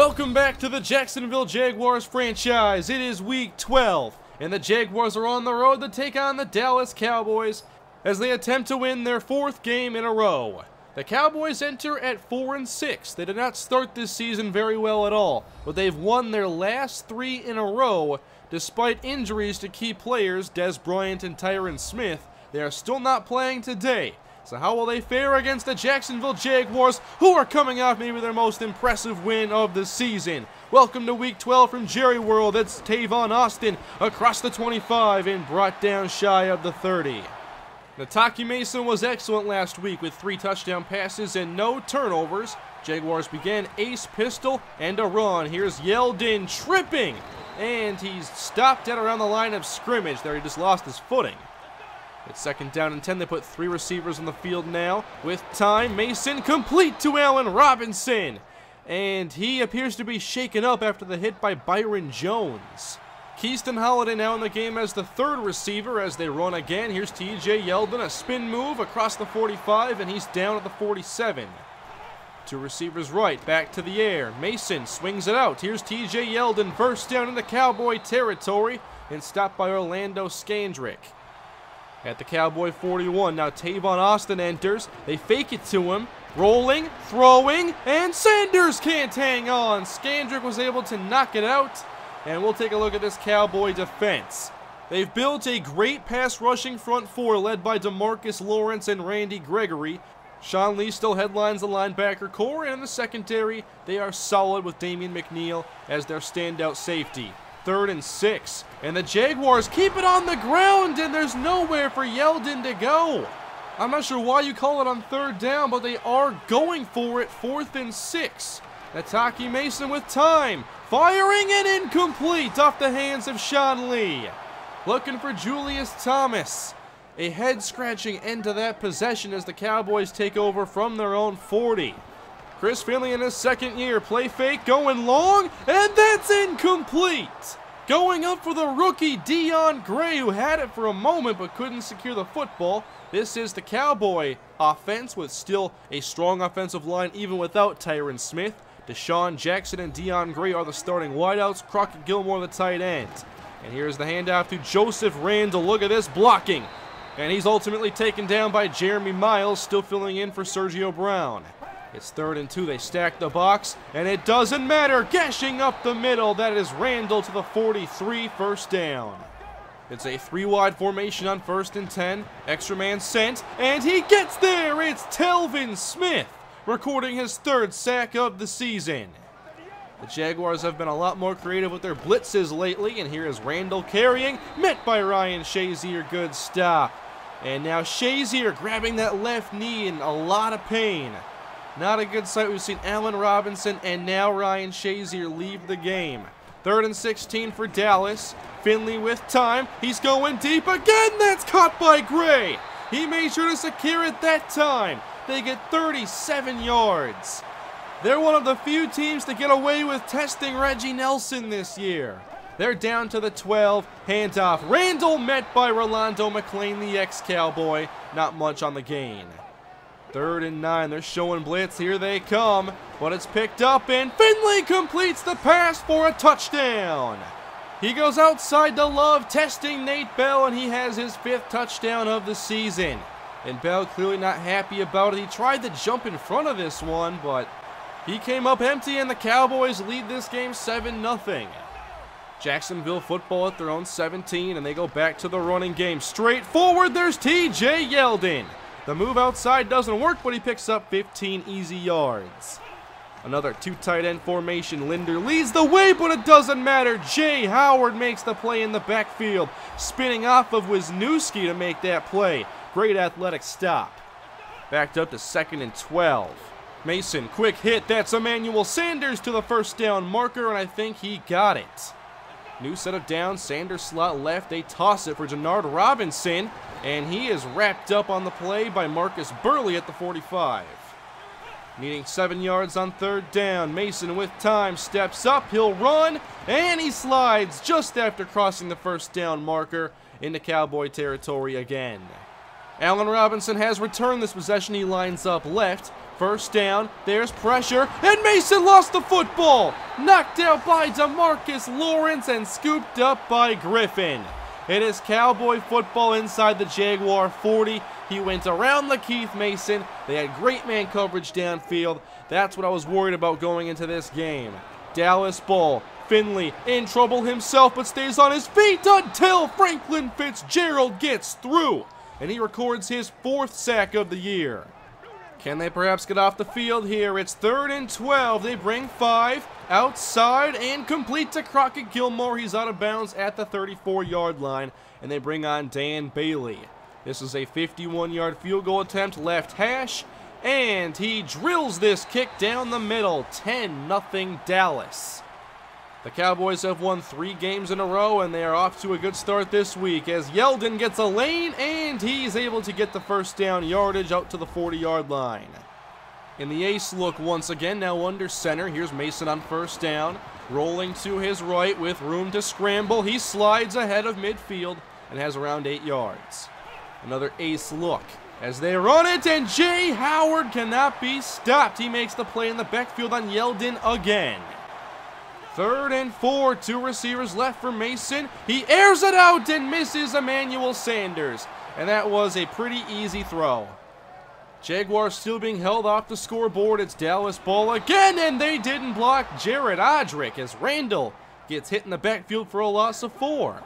Welcome back to the Jacksonville Jaguars franchise. It is week 12, and the Jaguars are on the road to take on the Dallas Cowboys as they attempt to win their fourth game in a row. The Cowboys enter at 4-6. They did not start this season very well at all, but they've won their last 3 in a row despite injuries to key players Dez Bryant and Tyron Smith. They are still not playing today. So how will they fare against the Jacksonville Jaguars, who are coming off maybe their most impressive win of the season? Welcome to Week 12 from Jerry World. It's Tavon Austin across the 25 and brought down shy of the 30. Nataki Mason was excellent last week with 3 touchdown passes and no turnovers. Jaguars began ace pistol and a run. Here's Yeldon tripping, and he's stopped at around the line of scrimmage. There, he just lost his footing. It's second down and 10. They put 3 receivers on the field now. With time, Mason complete to Allen Robinson. And he appears to be shaken up after the hit by Byron Jones. Keyston Holiday now in the game as the 3rd receiver as they run again. Here's TJ Yeldon, a spin move across the 45, and he's down at the 47. 2 receivers right, back to the air. Mason swings it out. Here's TJ Yeldon, first down into Cowboy territory, and stopped by Orlando Scandrick. At the Cowboy 41, now Tavon Austin enters. They fake it to him, rolling, throwing, and Sanders can't hang on. Scandrick was able to knock it out, and we'll take a look at this Cowboy defense. They've built a great pass rushing front 4 led by DeMarcus Lawrence and Randy Gregory. Sean Lee still headlines the linebacker core, and in the secondary, they are solid with Damian McNeil as their standout safety. 3rd and 6, and the Jaguars keep it on the ground, and there's nowhere for Yeldon to go. I'm not sure why you call it on 3rd down, but they are going for it. 4th and 6. Nataki Mason with time, firing and incomplete off the hands of Sean Lee. Looking for Julius Thomas. A head-scratching end to that possession as the Cowboys take over from their own 40. Chris Finley in his 2nd year, play fake, going long, and that's incomplete. Going up for the rookie Dion Gray, who had it for a moment but couldn't secure the football. This is the Cowboy offense with still a strong offensive line even without Tyron Smith. Deshaun Jackson and Dion Gray are the starting wideouts, Crockett Gilmore the tight end. And here's the handoff to Joseph Randle. Look at this blocking. And he's ultimately taken down by Jeremy Miles, still filling in for Sergio Brown. It's 3rd and 2. They stack the box, and it doesn't matter. Gashing up the middle. That is Randall to the 43, first down. It's a 3-wide formation on 1st and 10. Extra man sent, and he gets there. It's Telvin Smith, recording his 3rd sack of the season. The Jaguars have been a lot more creative with their blitzes lately, and here is Randall carrying, met by Ryan Shazier. Good stop. And now Shazier grabbing that left knee in a lot of pain. Not a good sight. We've seen Allen Robinson and now Ryan Shazier leave the game. 3rd and 16 for Dallas. Finley with time. He's going deep again. That's caught by Gray. He made sure to secure it that time. They get 37 yards. They're one of the few teams to get away with testing Reggie Nelson this year. They're down to the 12. Handoff. Randall met by Rolando McClain, the ex-Cowboy. Not much on the gain. 3rd and 9, they're showing blitz, here they come, but it's picked up, and Finley completes the pass for a touchdown. He goes outside to Love, testing Nate Bell, and he has his 5th touchdown of the season. And Bell clearly not happy about it. He tried to jump in front of this one, but he came up empty, and the Cowboys lead this game 7-0. Jacksonville football at their own 17, and they go back to the running game. Straight forward, there's TJ Yeldon. The move outside doesn't work, but he picks up 15 easy yards. Another 2 tight end formation. Linder leads the way, but it doesn't matter. Jay Howard makes the play in the backfield, spinning off of Wisniewski to make that play. Great athletic stop. Backed up to 2nd and 12. Mason, quick hit. That's Emmanuel Sanders to the first down marker, and I think he got it. New set of downs. Sanders slot left. They toss it for Jannard Robinson, and he is wrapped up on the play by Marcus Burley at the 45. Needing 7 yards on 3rd down. Mason with time steps up. He'll run, and he slides just after crossing the first down marker into Cowboy territory again. Allen Robinson has returned this possession. He lines up left. First down, there's pressure, and Mason lost the football! Knocked out by DeMarcus Lawrence and scooped up by Griffin. It is Cowboy football inside the Jaguar 40. He went around Lakeith Mason. They had great man coverage downfield. That's what I was worried about going into this game. Dallas ball. Finley in trouble himself, but stays on his feet until Franklin Fitzgerald gets through. And he records his 4th sack of the year. Can they perhaps get off the field here? It's 3rd and 12. They bring 5 outside and complete to Crockett Gilmore. He's out of bounds at the 34-yard line, and they bring on Dan Bailey. This is a 51-yard field goal attempt, left hash, and he drills this kick down the middle. 10-0 Dallas. The Cowboys have won 3 games in a row, and they are off to a good start this week as Yeldon gets a lane, and he's able to get the first down yardage out to the 40-yard line. In the ace look once again, now under center. Here's Mason on first down, rolling to his right with room to scramble. He slides ahead of midfield and has around 8 yards. Another ace look as they run it, and Jay Howard cannot be stopped. He makes the play in the backfield on Yeldon again. 3rd and 4, 2 receivers left for Mason. He airs it out and misses Emmanuel Sanders. And that was a pretty easy throw. Jaguars still being held off the scoreboard. It's Dallas ball again, and they didn't block Jared Odrick as Randall gets hit in the backfield for a loss of 4.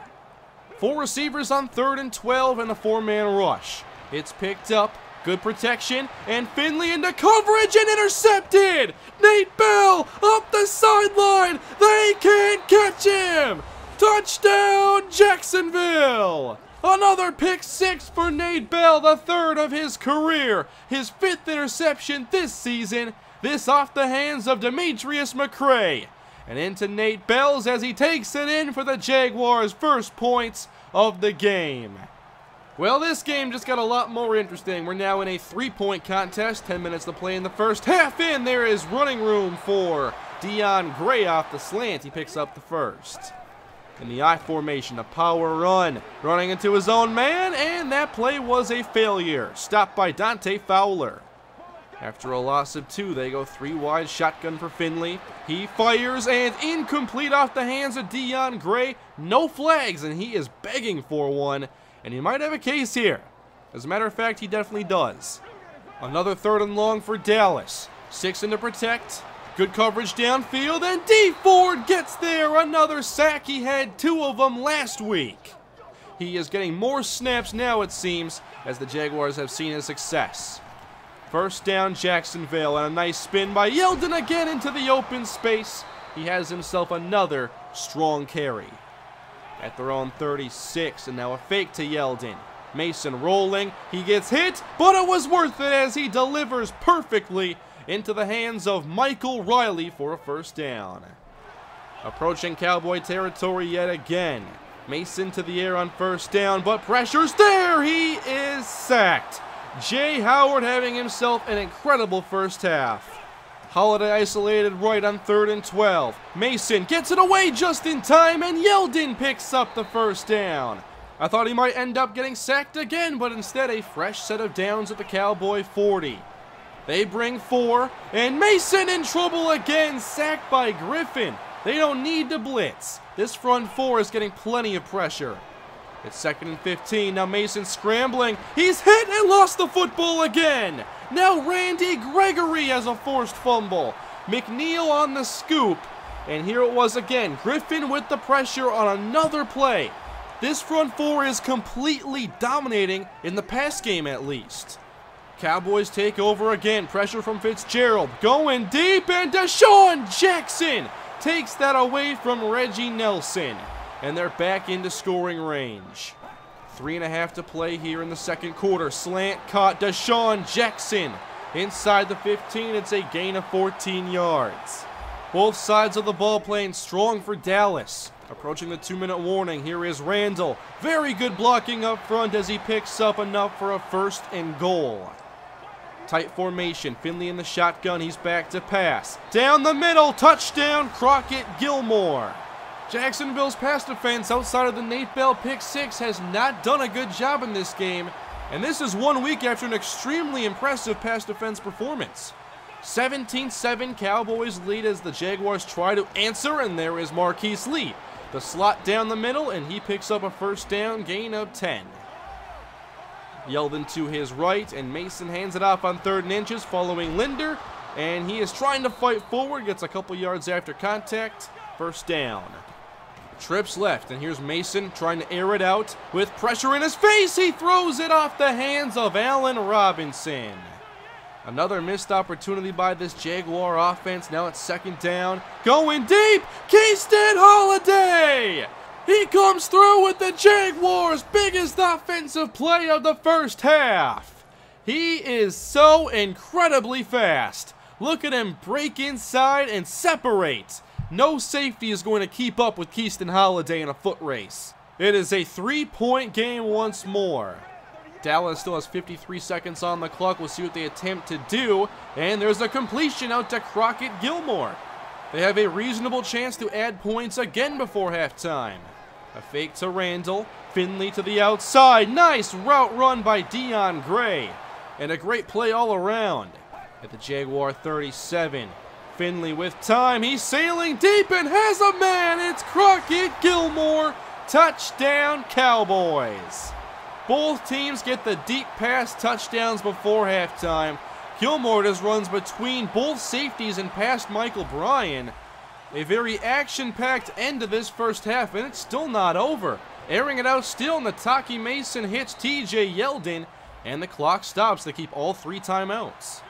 4 receivers on 3rd and 12 and a 4-man rush. It's picked up. Good protection, and Finley into coverage and intercepted! Nate Bell up the sideline! They can't catch him! Touchdown, Jacksonville! Another pick 6 for Nate Bell, the 3rd of his career. His 5th interception this season. This off the hands of Demetrius McCray. And into Nate Bell's as he takes it in for the Jaguars' first points of the game. Well, this game just got a lot more interesting. We're now in a 3-point contest. 10 minutes to play in the first half, and there is running room for Dion Gray off the slant. He picks up the first. In the I formation, a power run. Running into his own man, and that play was a failure. Stopped by Dante Fowler. After a loss of 2, they go 3 wide shotgun for Finley. He fires, and incomplete off the hands of Dion Gray. No flags, and he is begging for one. And he might have a case here. As a matter of fact, he definitely does. Another 3rd and long for Dallas. 6 in to protect. Good coverage downfield, and D Ford gets there. Another sack. He had 2 of them last week. He is getting more snaps now, it seems, as the Jaguars have seen his success. First down, Jacksonville, and a nice spin by Yeldon again into the open space. He has himself another strong carry. At their own 36, and now a fake to Yeldon. Mason rolling, he gets hit, but it was worth it as he delivers perfectly into the hands of Michael Riley for a first down. Approaching Cowboy territory yet again. Mason to the air on first down, but pressure's there, he is sacked. Jay Howard having himself an incredible first half. Holiday isolated right on 3rd and 12. Mason gets it away just in time, and Yeldon picks up the first down. I thought he might end up getting sacked again, but instead a fresh set of downs at the Cowboy 40. They bring 4, and Mason in trouble again, sacked by Griffin. They don't need to blitz. This front 4 is getting plenty of pressure. It's 2nd and 15. Now Mason scrambling. He's hit and lost the football again. Now Randy Gregory has a forced fumble. McNeil on the scoop. And here it was again. Griffin with the pressure on another play. This front 4 is completely dominating in the pass game at least. Cowboys take over again. Pressure from Fitzgerald. Going deep, and Deshaun Jackson takes that away from Reggie Nelson. And they're back into scoring range. 3.5 to play here in the second quarter. Slant caught. Deshaun Jackson inside the 15. It's a gain of 14 yards. Both sides of the ball playing strong for Dallas. Approaching the 2-minute warning. Here is Randall. Very good blocking up front as he picks up enough for a 1st and goal. Tight formation. Finley in the shotgun. He's back to pass. Down the middle. Touchdown, Crockett Gilmore. Jacksonville's pass defense outside of the Nate Bell pick 6 has not done a good job in this game, and this is 1 week after an extremely impressive pass defense performance. 17-7 Cowboys lead as the Jaguars try to answer, and there is Marquise Lee. The slot down the middle, and he picks up a first down, gain of 10. Yeldon to his right, and Mason hands it off on 3rd and inches following Linder, and he is trying to fight forward, gets a couple yards after contact, first down. Trips left, and here's Mason trying to air it out with pressure in his face. He throws it off the hands of Allen Robinson. Another missed opportunity by this Jaguar offense. Now it's 2nd down. Going deep, Keaston Holiday! He comes through with the Jaguars' biggest offensive play of the first half. He is so incredibly fast. Look at him break inside and separate. No safety is going to keep up with Keaston Holiday in a foot race. It is a 3-point game once more. Dallas still has 53 seconds on the clock. We'll see what they attempt to do. And there's a completion out to Crockett Gilmore. They have a reasonable chance to add points again before halftime. A fake to Randall. Finley to the outside. Nice route run by Dion Gray. And a great play all around. At the Jaguar 37. Finley with time. He's sailing deep and has a man. It's Crockett Gilmore. Touchdown Cowboys. Both teams get the deep pass touchdowns before halftime. Gilmore just runs between both safeties and past Michael Bryan. A very action-packed end to this first half, and it's still not over. Airing it out still, Nataki Mason hits TJ Yeldon, and the clock stops to keep all 3 timeouts.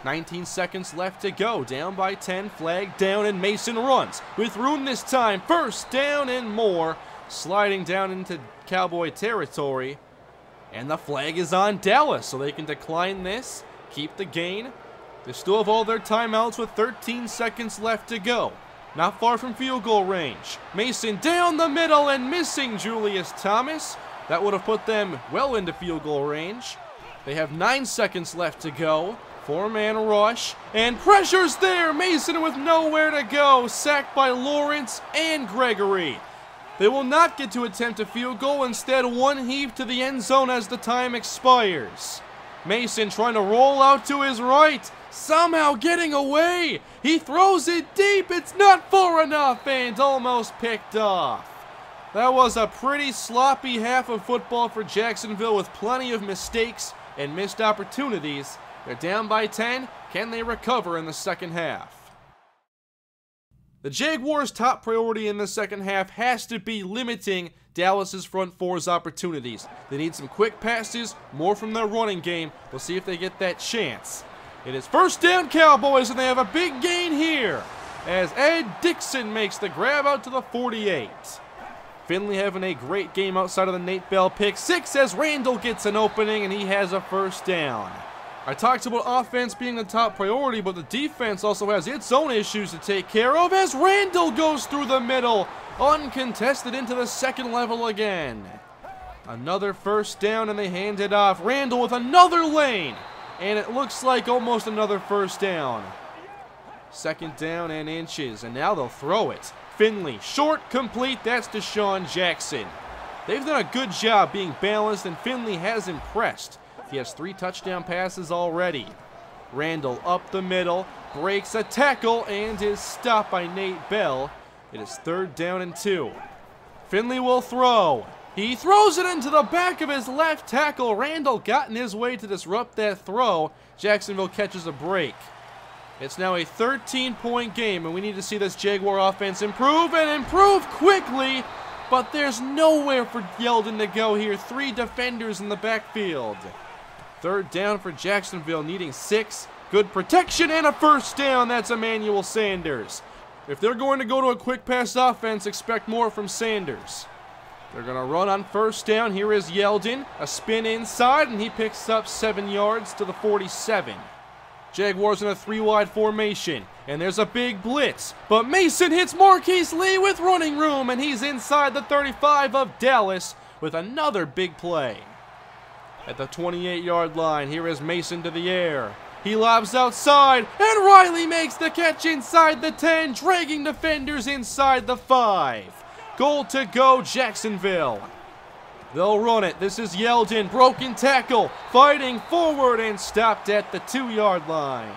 19 seconds left to go, down by 10, flag down, and Mason runs. With room this time, first down and more, sliding down into Cowboy territory. And the flag is on Dallas, so they can decline this, keep the gain. They still have all their timeouts with 13 seconds left to go. Not far from field goal range. Mason down the middle and missing Julius Thomas. That would have put them well into field goal range. They have 9 seconds left to go. 4-man rush, and pressure's there. Mason with nowhere to go. Sacked by Lawrence and Gregory. They will not get to attempt a field goal. Instead, one heave to the end zone as the time expires. Mason trying to roll out to his right. Somehow getting away. He throws it deep. It's not far enough and almost picked off. That was a pretty sloppy half of football for Jacksonville with plenty of mistakes and missed opportunities. They're down by 10. Can they recover in the second half? The Jaguars' top priority in the second half has to be limiting Dallas's front four's opportunities. They need some quick passes, more from their running game. We'll see if they get that chance. It is first down Cowboys, and they have a big gain here as Ed Dixon makes the grab out to the 48. Finley having a great game outside of the Nate Bell pick six as Randall gets an opening and he has a first down. I talked about offense being the top priority, but the defense also has its own issues to take care of as Randall goes through the middle, uncontested into the second level again. Another first down and they hand it off. Randall with another lane, and it looks like almost another first down. Second down and inches, and now they'll throw it. Finley, short, complete, that's Deshaun Jackson. They've done a good job being balanced, and Finley has impressed. He has 3 touchdown passes already. Randall up the middle, breaks a tackle, and is stopped by Nate Bell. It is third down and 2. Finley will throw. He throws it into the back of his left tackle. Randall got in his way to disrupt that throw. Jacksonville catches a break. It's now a 13-point game, and we need to see this Jaguar offense improve and improve quickly. But there's nowhere for Yeldon to go here. 3 defenders in the backfield. Third down for Jacksonville, needing 6. Good protection and a first down. That's Emmanuel Sanders. If they're going to go to a quick pass offense, expect more from Sanders. They're going to run on first down. Here is Yeldon. A spin inside, and he picks up 7 yards to the 47. Jaguars in a 3-wide formation, and there's a big blitz. But Mason hits Marquise Lee with running room, and he's inside the 35 of Dallas with another big play. At the 28-yard line, here is Mason to the air. He lobs outside, and Riley makes the catch inside the 10, dragging defenders inside the 5. Goal to go, Jacksonville. They'll run it. This is Yeldon, broken tackle, fighting forward and stopped at the 2-yard line.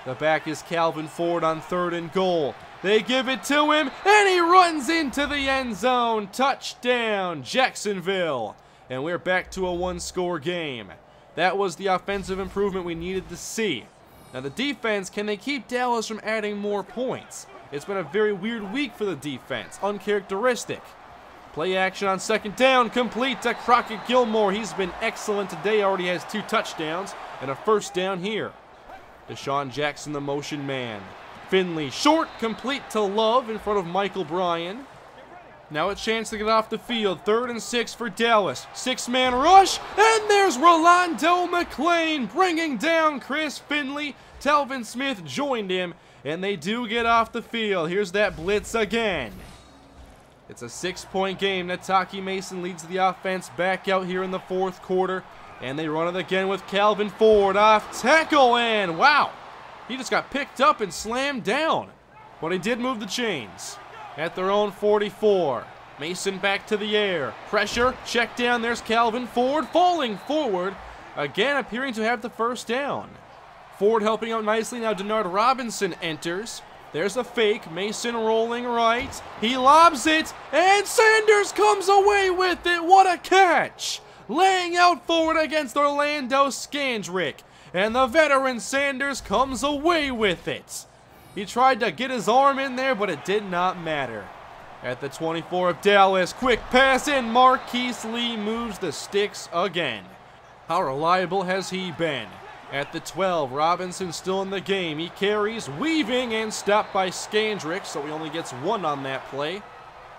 The back is Calvin Ford on 3rd and goal. They give it to him, and he runs into the end zone. Touchdown, Jacksonville. And we're back to a one-score game. That was the offensive improvement we needed to see. Now the defense, can they keep Dallas from adding more points? It's been a very weird week for the defense, uncharacteristic. Play action on 2nd down, complete to Crockett Gilmore. He's been excellent today, already has 2 touchdowns and a 1st down here. Deshaun Jackson, the motion man. Finley, short, complete to Love in front of Michael Bryan. Now a chance to get off the field. 3rd and 6 for Dallas. 6-man rush, and there's Rolando McClain bringing down Chris Finley. Telvin Smith joined him, and they do get off the field. Here's that blitz again. It's a 6-point game. Nataki Mason leads the offense back out here in the 4th quarter, and they run it again with Calvin Ford off tackle, and wow, he just got picked up and slammed down. But he did move the chains. At their own 44. Mason back to the air. Pressure, check down, there's Calvin Ford falling forward. Again appearing to have the 1st down. Ford helping out nicely, now Denard Robinson enters. There's a fake, Mason rolling right. He lobs it, and Sanders comes away with it. What a catch! Laying out forward against Orlando Scandrick. And the veteran Sanders comes away with it. He tried to get his arm in there, but it did not matter. At the 24 of Dallas, quick pass in. Marquise Lee moves the sticks again. How reliable has he been? At the 12, Robinson still in the game. He carries, weaving, and stopped by Scandrick, so he only gets 1 on that play.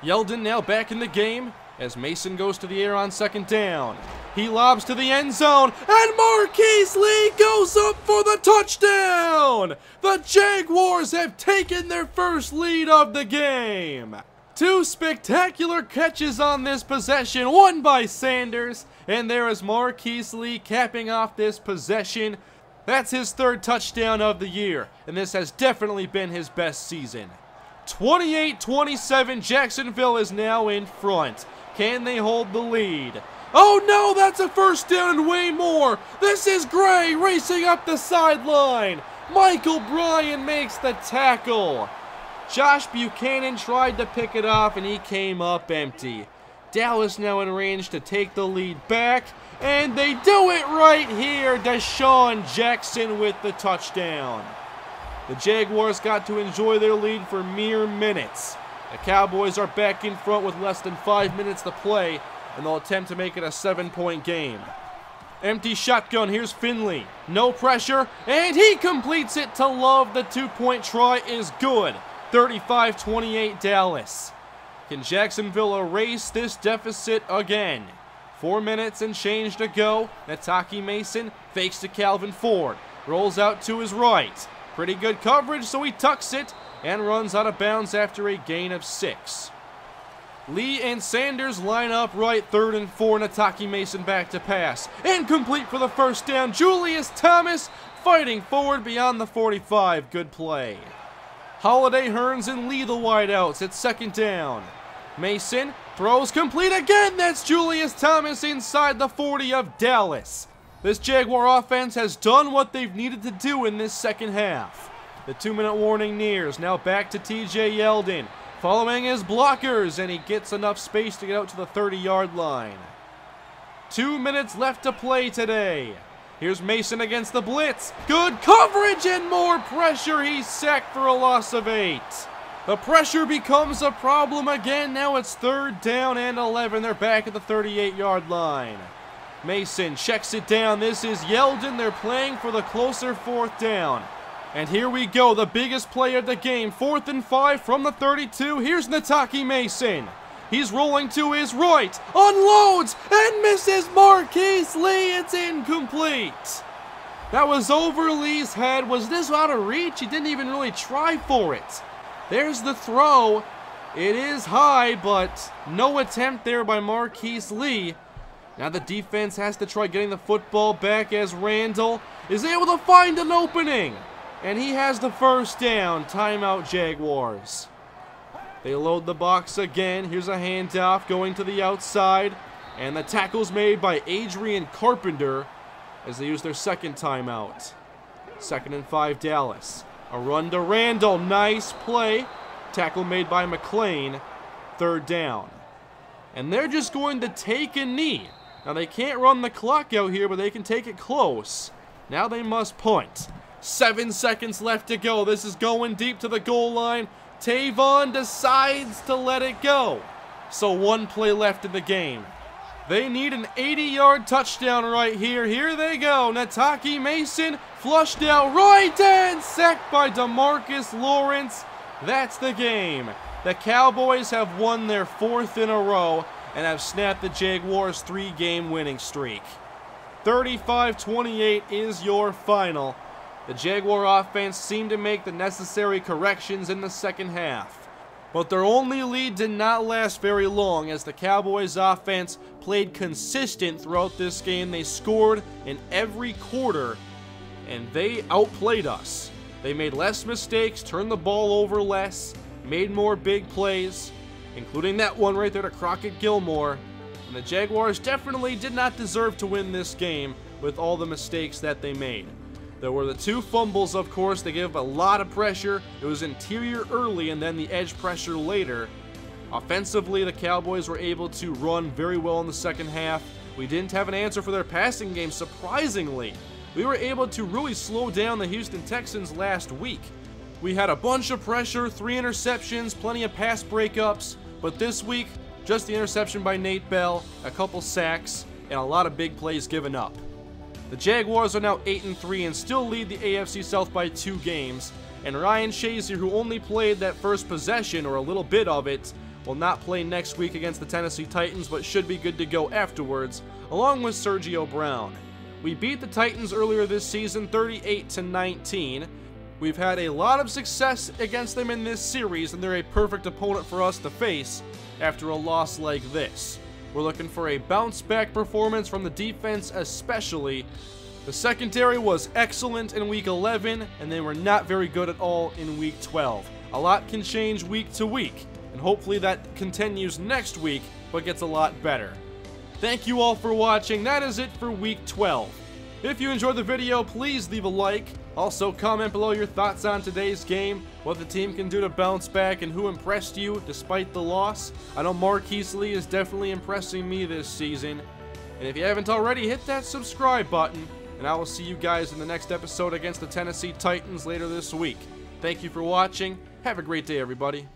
Yeldon now back in the game as Mason goes to the air on 2nd down. He lobs to the end zone, and Marquise Lee goes up for the touchdown! The Jaguars have taken their first lead of the game. 2 spectacular catches on this possession, one by Sanders, and there is Marquise Lee capping off this possession. That's his 3rd touchdown of the year, and this has definitely been his best season. 28-27, Jacksonville is now in front. Can they hold the lead? Oh no, that's a 1st down and way more. This is Gray racing up the sideline. Michael Bryan makes the tackle. Josh Buchanan tried to pick it off and he came up empty. Dallas now in range to take the lead back, and they do it right here. Deshaun Jackson with the touchdown. The Jaguars got to enjoy their lead for mere minutes. The Cowboys are back in front with less than 5 minutes to play, and they'll attempt to make it a 7-point game. Empty shotgun, here's Finley. No pressure, and he completes it to Love. The 2-point try is good. 35-28 Dallas. Can Jacksonville erase this deficit again? 4 minutes and change to go. Nataki Mason fakes to Calvin Ford. Rolls out to his right. Pretty good coverage, so he tucks it and runs out of bounds after a gain of 6. Lee and Sanders line up right, 3rd and 4. Nataki Mason back to pass. Incomplete for the 1st down. Julius Thomas fighting forward beyond the 45. Good play. Holiday, Hearns, and Lee the wideouts at 2nd down. Mason throws complete again. That's Julius Thomas inside the 40 of Dallas. This Jaguar offense has done what they've needed to do in this 2nd half. The 2-minute warning nears. Now back to TJ Yeldon, following his blockers, and he gets enough space to get out to the 30-yard line. 2 minutes left to play today. Here's Mason against the blitz. Good coverage and more pressure. He's sacked for a loss of 8. The pressure becomes a problem again. Now it's 3rd down and 11. They're back at the 38-yard line. Mason checks it down. This is Yeldon. They're playing for the closer 4th down. And here we go, the biggest play of the game. 4th and 5 from the 32. Here's Nataki Mason. He's rolling to his right, unloads, and misses Marquise Lee. It's incomplete. That was over Lee's head. Was this out of reach? He didn't even really try for it. There's the throw. It is high, but no attempt there by Marquise Lee. Now the defense has to try getting the football back as Randall is able to find an opening. And he has the 1st down. Timeout Jaguars. They load the box again. Here's a handoff going to the outside. And the tackle's made by Adrian Carpenter as they use their 2nd timeout. 2nd and 5 Dallas. A run to Randall. Nice play. Tackle made by McLean. 3rd down. And they're just going to take a knee. Now they can't run the clock out here, but they can take it close. Now they must punt. 7 seconds left to go. This is going deep to the goal line. Tavon decides to let it go. So 1 play left in the game. They need an 80-yard touchdown right here. Here they go. Nataki Mason flushed out right and sacked by DeMarcus Lawrence. That's the game. The Cowboys have won their 4th in a row and have snapped the Jaguars' 3-game winning streak. 35-28 is your final. The Jaguar offense seemed to make the necessary corrections in the second half. But their only lead did not last very long as the Cowboys offense played consistent throughout this game. They scored in every quarter and they outplayed us. They made less mistakes, turned the ball over less, made more big plays, including that one right there to Crockett Gilmore. And the Jaguars definitely did not deserve to win this game with all the mistakes that they made. There were the 2 fumbles, of course. They gave a lot of pressure. It was interior early and then the edge pressure later. Offensively, the Cowboys were able to run very well in the second half. We didn't have an answer for their passing game, surprisingly. We were able to really slow down the Houston Texans last week. We had a bunch of pressure, 3 interceptions, plenty of pass breakups, but this week, just the interception by Nate Bell, a couple sacks, and a lot of big plays given up. The Jaguars are now 8-3 and still lead the AFC South by 2 games, and Ryan Shazier, who only played that first possession or a little bit of it, will not play next week against the Tennessee Titans, but should be good to go afterwards, along with Sergio Brown. We beat the Titans earlier this season 38-19. We've had a lot of success against them in this series, and they're a perfect opponent for us to face after a loss like this. We're looking for a bounce-back performance from the defense especially. The secondary was excellent in Week 11, and they were not very good at all in Week 12. A lot can change week to week, and hopefully that continues next week, but gets a lot better. Thank you all for watching. That is it for Week 12. If you enjoyed the video, please leave a like. Also, comment below your thoughts on today's game, what the team can do to bounce back, and who impressed you despite the loss. I know Marquise Lee is definitely impressing me this season. And if you haven't already, hit that subscribe button, and I will see you guys in the next episode against the Tennessee Titans later this week. Thank you for watching. Have a great day, everybody.